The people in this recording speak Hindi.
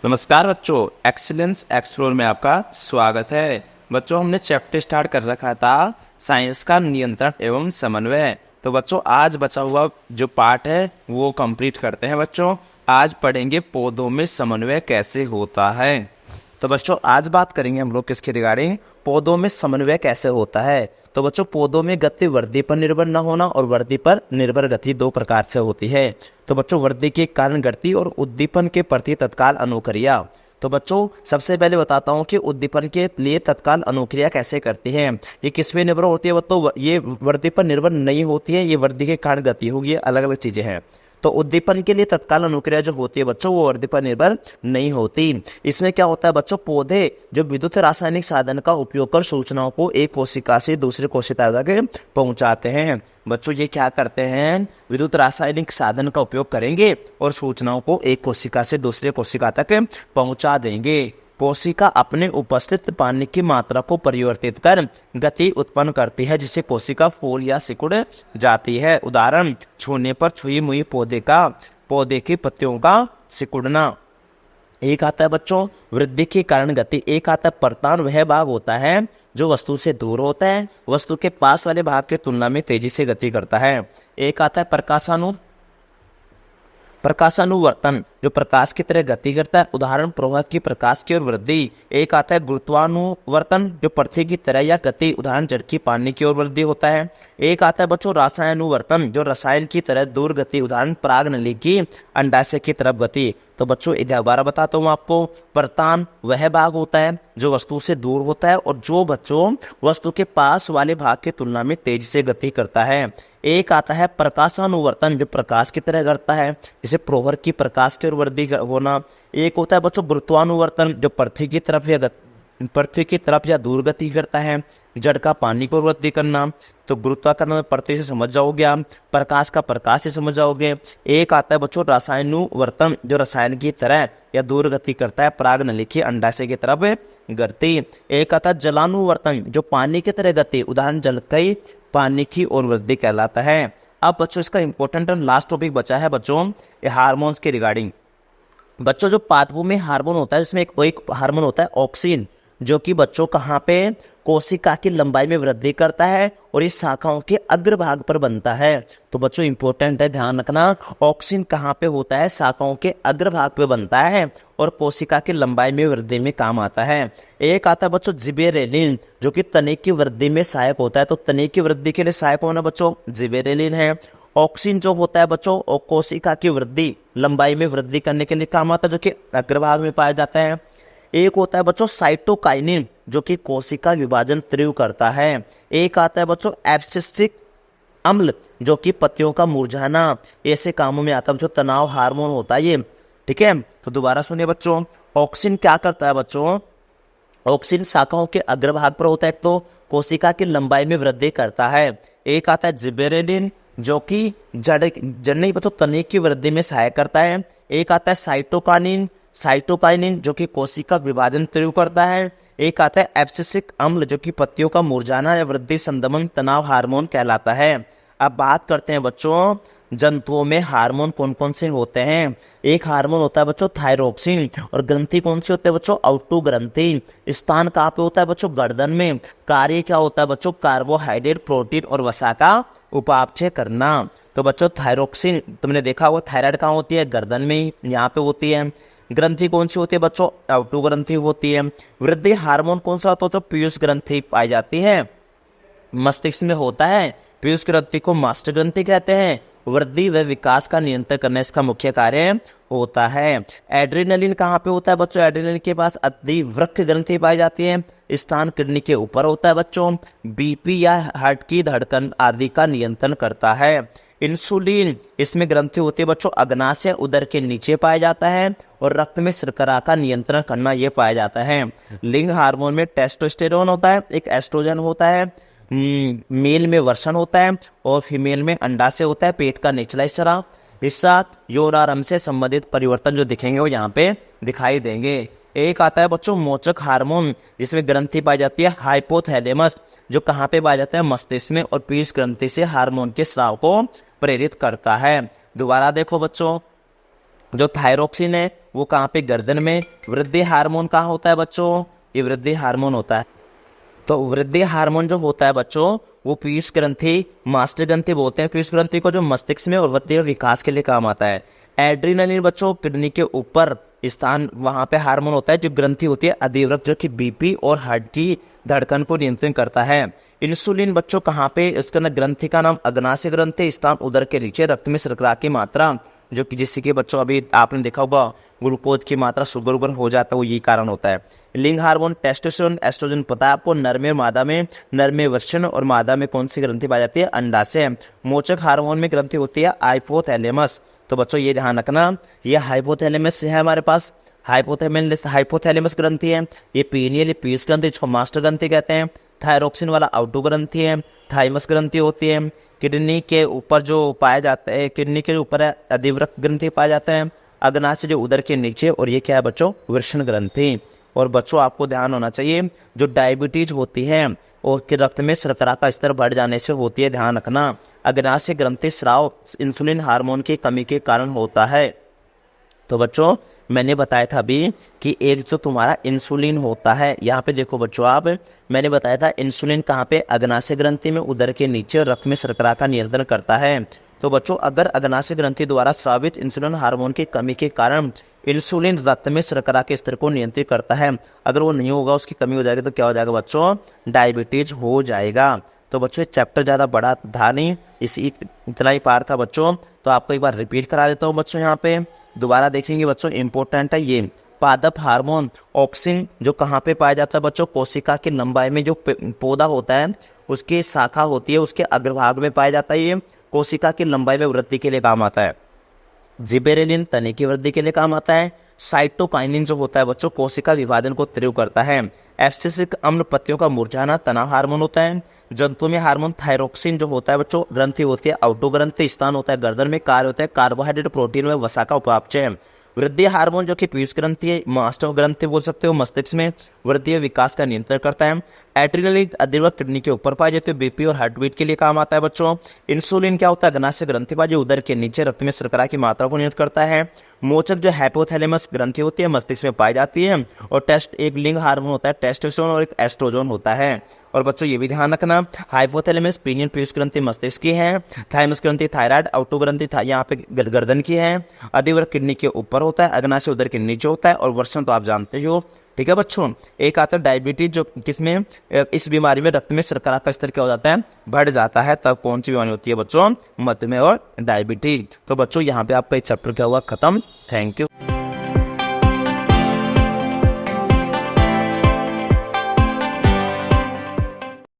नमस्कार बच्चों, एक्सीलेंस एक्सप्लोर में आपका स्वागत है। बच्चों, हमने चैप्टर स्टार्ट कर रखा था साइंस का नियंत्रण एवं समन्वय। तो बच्चों, आज बचा हुआ जो पार्ट है वो कंप्लीट करते हैं। बच्चों, आज पढ़ेंगे पौधों में समन्वय कैसे होता है। तो बच्चों, आज बात करेंगे हम लोग किसके रिगार्डिंग, पौधों में समन्वय कैसे होता है। तो बच्चों, पौधों में गति वृद्धि पर निर्भर न होना और वृद्धि पर निर्भर गति दो प्रकार से होती है। तो बच्चों, वृद्धि के कारण गति और उद्दीपन के प्रति तत्काल अनुक्रिया। तो बच्चों, सबसे पहले बताता हूँ कि उद्दीपन के लिए तत्काल अनुक्रिया कैसे करती है। ये किस पे निर्भर होती है? तो ये वृद्धि पर निर्भर नहीं होती है, ये वृद्धि के कारण गति होगी, अलग अलग चीजें हैं। तो उद्दीपन के लिए तत्काल अनुक्रिया जो होती है बच्चों, वो वृद्धि पर निर्भर नहीं होती। इसमें क्या होता है बच्चों, पौधे जो विद्युत रासायनिक साधन का उपयोग कर सूचनाओं को एक कोशिका से दूसरे कोशिका तक पहुंचाते हैं। बच्चों, ये क्या करते हैं, विद्युत रासायनिक साधन का उपयोग करेंगे और सूचनाओं को एक कोशिका से दूसरे कोशिका तक पहुंचा देंगे। कोशिका अपने उपस्थित पानी की मात्रा को परिवर्तित कर गति उत्पन्न करती है, जिसे कोशिका फूल या सिकुड़ जाती है। उदाहरण, छूने पर छुई हुई पौधे की पत्तियों का सिकुड़ना। एक आता है बच्चों वृद्धि के कारण गति, एक आता है परतान, वह भाग होता है जो वस्तु से दूर होता है, वस्तु के पास वाले भाग की तुलना में तेजी से गति करता है। एक आता है प्रकाशानुवर्तन, जो प्रकाश की तरह गति करता है। उदाहरण, प्रवाह की प्रकाश की ओर वृद्धि। एक आता है गुरुत्वानुवर्तन, जो पृथ्वी की तरह या गति। उदाहरण, जड़ की पानी की ओर वृद्धि होता है। एक आता है बच्चों रसायनुवर्तन, जो रसायन की तरह दूर गति। उदाहरण, परागनली की अंडाशय की तरफ गति। तो बच्चों, दोबारा बताता हूँ आपको, परतान वह भाग होता है जो वस्तु से दूर होता है और जो बच्चों वस्तु के पास वाले भाग की तुलना में तेजी से गति करता है। एक आता है प्रकाशानुवर्तन, जो प्रकाश की तरह करता है, जैसे प्रहर की प्रकाश की ओर वृद्धि होना। एक होता है बच्चों गुरुत्वानुवर्तन, जो पृथ्वी की तरफ या दूर गति करता है। जड़ का पानी को वृद्धि करना। तो गुरुत्वाकर्षण में पृथ्वी से समझ जाओगे आप, प्रकाश का प्रकाश से समझ जाओगे। एक आता है बच्चों रसायनुवर्तन, जो रसायन की तरह या दूर गति करता है, परागनली के अंडाशय की तरफ गति। एक आता है जलानुवर्तन, जो पानी की तरह गति। उदाहरण, जल कई पानी की ओर वृद्धि कहलाता है। अब बच्चों, इसका इंपॉर्टेंट लास्ट टॉपिक बचा है बच्चों, ये हार्मोन्स के रिगार्डिंग। बच्चों, जो पादपों में हार्मोन होता है, इसमें एक हार्मोन होता है ऑक्सिन, जो कि बच्चों कहाँ पे, कोशिका की लंबाई में वृद्धि करता है और इस शाखाओं के अग्रभाग पर बनता है। तो बच्चों, इंपॉर्टेंट है, ध्यान रखना, ऑक्सिन कहाँ पे होता है, शाखाओं के अग्रभाग पे बनता है और कोशिका की लंबाई में वृद्धि में काम आता है। एक आता है बच्चों जिबेरेलिन, जो कि तने की वृद्धि में सहायक होता है। तो तने की वृद्धि के लिए सहायक होना बच्चों जिबेरेलिन है। ऑक्सिन जो होता है बच्चों, कोशिका की वृद्धि लंबाई में वृद्धि करने के लिए काम आता है, जो कि अग्रभाग में पाया जाता है। एक होता है बच्चों साइटोकाइनिन, जो कि कोशिका विभाजन तीव्र करता है। एक आता है बच्चों एब्सिसिक अम्ल, जो कि पत्तियों का मुरझाना, ऐसे कामों में आता है। जो तनाव हार्मोन होता है ये, ठीक है। तो दोबारा सुनिए बच्चों, ऑक्सिन क्या करता है बच्चों, ऑक्सिन शाखाओं के अग्रभाग पर होता है, तो कोशिका की लंबाई में वृद्धि करता है। एक आता है जिबेरेलिन, जो कि जड़ नहीं बच्चों तने की वृद्धि में सहायक करता है। एक आता है साइटोकाइनिन, जो कि कोशिका विभाजन तीव्र करता है। एक आता है एब्सिसिक अम्ल, जो कि पत्तियों का मुरझाना या वृद्धि संदमन तनाव हार्मोन कहलाता है। अब बात करते हैं बच्चों, जंतुओं में हार्मोन कौन कौन से होते हैं। एक हार्मोन होता है बच्चों थायरोक्सिन, और ग्रंथि कौन सी होती है बच्चों, ऑटो ग्रंथि। स्थान कहाँ पे होता है बच्चों, गर्दन में। कार्य क्या होता है बच्चों, कार्बोहाइड्रेट, प्रोटीन और वसा का उपापचय करना। तो बच्चों, थायरोक्सिन तुमने देखा होगा, थायराइड कहाँ होती है, गर्दन में, यहाँ पे होती है। ग्रंथि कौन सी होती है बच्चों, ऑटो ग्रंथि होती है। वृद्धि हार्मोन कौन सा होता है, तो पीयूष ग्रंथि पाई जाती है, मस्तिष्क में होता है। पीयूष ग्रंथि को मास्टर ग्रंथि कहते हैं। वृद्धि व विकास का नियंत्रण करना इसका मुख्य कार्य होता है। एड्रेनलिन कहाँ पे होता है बच्चों, एड्रेनलिन के पास अधिवृक्क ग्रंथि पाई जाती है, स्थान किडनी के ऊपर होता है बच्चों। बीपी या हार्ट की धड़कन आदि का नियंत्रण करता है। इंसुलिन, इसमें ग्रंथि होती है बच्चों अग्नाशय उदर के नीचे पाया जाता है और रक्त में शर्करा का नियंत्रण करना ये पाया जाता है। लिंग हार्मोन में टेस्टोस्टेरोन होता है, एक एस्ट्रोजन होता है, मेल में वर्षण होता है और फीमेल में अंडाशय होता है। पेट का निचला हिस्सा यौनारंभ से संबंधित परिवर्तन जो दिखेंगे वो यहाँ पे दिखाई देंगे। एक आता है बच्चों मोचक हार्मोन, जिसमें ग्रंथि पाई जाती है हाइपोथैलेमस, जो कहाँ पे पाया जाता है, मस्तिष्क में, और पीयूष ग्रंथि से हार्मोन के स्राव को प्रेरित करता है। दोबारा देखो बच्चों, जो थायरोक्सिन है वो कहाँ पे, गर्दन में। वृद्धि हार्मोन कहाँ होता है बच्चों, ये वृद्धि हार्मोन होता है। तो वृद्धि हार्मोन जो होता है बच्चों वो पीयूष ग्रंथि, मास्टर ग्रंथि बोलते हैं पीयूष ग्रंथि को, जो मस्तिष्क में और वृद्धि और विकास के लिए काम आता है। एड्रीनलिन बच्चों किडनी के ऊपर स्थान, वहां पे हार्मोन होता है जो ग्रंथि होती है अधिवृक्क, जो कि बीपी और हार्ट की धड़कन को नियंत्रित करता है। इंसुलिन बच्चों कहाँ पे, इसके अंदर ग्रंथि का नाम अग्नाशय ग्रंथि, स्थान उदर के नीचे। रक्त में शर्करा की मात्रा, जो कि जिससे कि बच्चों अभी आपने देखा होगा ग्लूकोज की मात्रा शुगर उगर हो जाता है, वो यही कारण होता है। लिंग हार्मोन टेस्टोस्टेरोन, एस्ट्रोजन पता है आपको। नर में मादा में, नर में वृषण और मादा में कौन सी ग्रंथि पाई जाती है, अंडाशय। मोचक हार्मोन में ग्रंथि होती है हाइपोथैलेमस। तो बच्चों ये ध्यान रखना, ये हाइपोथैलेमस है हमारे पास, हाइपोथैलेमस ग्रंथि है। ये पीनियल, ये पीयूष ग्रंथि, इसको मास्टर ग्रंथि कहते हैं। थायरोक्सिन वाला आउटो ग्रंथि है। थाइमस ग्रंथि होती है। किडनी के ऊपर जो पाया जाता है, किडनी के ऊपर अधिवृक्क ग्रंथि पाया जाता है। अग्नाशय जो उदर के नीचे, और ये क्या है बच्चों, वृषण ग्रंथि। और बच्चों आपको ध्यान होना चाहिए, जो डायबिटीज होती है और के रक्त में शर्करा का स्तर बढ़ जाने से होती है, ध्यान रखना। अग्नाशय ग्रंथि स्राव इंसुलिन हार्मोन की कमी के कारण होता है। तो बच्चों मैंने बताया था अभी कि एक जो तुम्हारा इंसुलिन होता है, यहाँ पे देखो बच्चों आप, मैंने बताया था इंसुलिन कहाँ पे, अग्नाशय ग्रंथि में उदर के नीचे, रक्त में शर्करा का नियंत्रण करता है। तो बच्चों अगर अग्नाशय ग्रंथि द्वारा स्रावित इंसुलिन हार्मोन की कमी के कारण इंसुलिन रक्त में शर्करा के स्तर को नियंत्रित करता है, अगर वो नहीं होगा, उसकी कमी हो जाएगी, तो क्या हो जाएगा बच्चों, डायबिटीज हो जाएगा। तो बच्चों ये चैप्टर ज़्यादा बड़ा था नहीं, इसी इतना ही पार था बच्चों। तो आपको एक बार रिपीट करा देता हूँ बच्चों, यहाँ पे दोबारा देखेंगे बच्चों, इंपॉर्टेंट है ये। पादप हार्मोन ऑक्सिन जो कहाँ पे पाया जाता है बच्चों, कोशिका की लंबाई में, जो पौधा होता है उसकी शाखा होती है उसके अग्रभाग में पाया जाता है। ये कोशिका की लंबाई में वृद्धि के लिए काम आता है। जिबेरेलिन तने की वृद्धि के लिए काम आता है। साइटोकाइनिन जो होता है बच्चों कोशिका विभाजन को तीव्र करता है। एब्सिसिक अम्ल पत्तियों का मुरझाना तनाव हार्मोन होता है। जंतु में हार्मोन थायरोक्सिन जो होता है बच्चों ग्रंथि होती है, आउटो ग्रंथि, स्थान होता है गर्दन में, कार्य होता है कार्बोहाइड्रेट प्रोटीन में वसा का उपापचय। वृद्धि हार्मोन जो कि पीयूष ग्रंथि है, मास्टर ग्रंथि बोल सकते हो, मस्तिष्क में वृद्धि और विकास का नियंत्रण करता है। एड्रेनलिन अधिवृक्क किडनी के ऊपर पाए जाते हैं, बीपी और हार्ट बीट के लिए काम आता है बच्चों। इंसुलिन क्या होता है, अग्नाशय ग्रंथि पाई जो उदर के नीचे रक्त में शर्करा की मात्रा को नियंत्रित करता है। मोचक जो हाइपोथैलेमस ग्रंथि होती है मस्तिष्क में पाई जाती है। और टेस्ट एक लिंग हार्मोन होता है टेस्टोस्टेरोन और एक एस्ट्रोजन होता है। और बच्चों ये भी ध्यान रखना, हाइपोथैलेमस पीनियल पीयूष ग्रंथि मस्तिष्क की है। थाइमस ग्रंथि थायराइड, आउटो ग्रंथि यहाँ पे गर्दन की है। अधिवृक्क किडनी के ऊपर होता है, अग्नाशय उदर के नीचे होता है। और वृषण तो आप जानते हो, ठीक है बच्चों। एक आता है डायबिटीज, जो किसमें, इस बीमारी में रक्त में शर्करा का स्तर क्या हो जाता है, बढ़ जाता है। तब कौन सी बीमारी होती है बच्चों, मधुमेह और डायबिटीज। तो बच्चों यहाँ पे आपका ये चैप्टर क्या हुआ खत्म। Thank you.